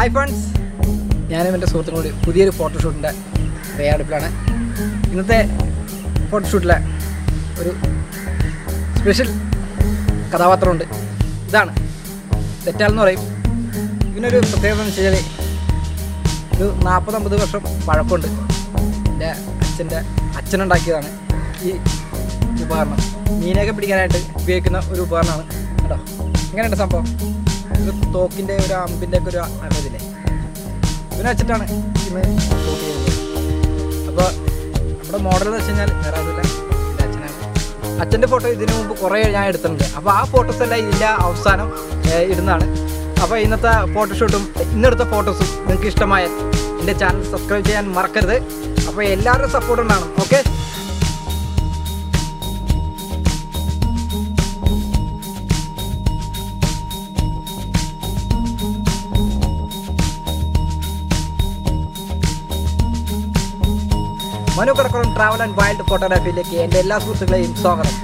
Hi friends, I am a photoshoot. This photoshoot special kadakkodam. This is the തോക്കിന്റെ ഒരു അമ്പിന്റെ ഒക്കെ ഒരു അരതില്ലേ ഇതിനെ വെച്ചിട്ടാണ് ഇന്ന് ഷൂട്ട് ചെയ്യുന്നത്. അപ്പോൾ നമ്മുടെ മോഡൽ എന്ന് വെച്ച് കഴിഞ്ഞാൽ വേറെ ആരുമില്ല, എൻ്റെ അച്ഛനാണ്. അച്ഛൻ്റെ ഫോട്ടോ ഇതിനു മുമ്പ് കുറേ ഞാൻ എടുത്തിട്ടുണ്ട്. അപ്പോൾ ആ ഫോട്ടോസ് എല്ലാം ഇതിൻ്റെ അവസാനം ഇടുന്നതാണ്. അപ്പോൾ ഇന്നത്തെ ഫോട്ടോഷൂട്ടും ഇന്നെടുത്ത ഫോട്ടോസും നിങ്ങൾക്ക് ഇഷ്ടമായാൽ എൻ്റെ ചാനൽ സബ്സ്ക്രൈബ് ചെയ്യാൻ മറക്കരുത്. അപ്പോൾ എല്ലാവരുടെയും സപ്പോർട്ട് ഉണ്ടാകണം. Okay, Manu Kadakkodam Travel and Wild Photography and എല്ലാ സുഹൃത്തുക്കളെയും സ്വാഗതം.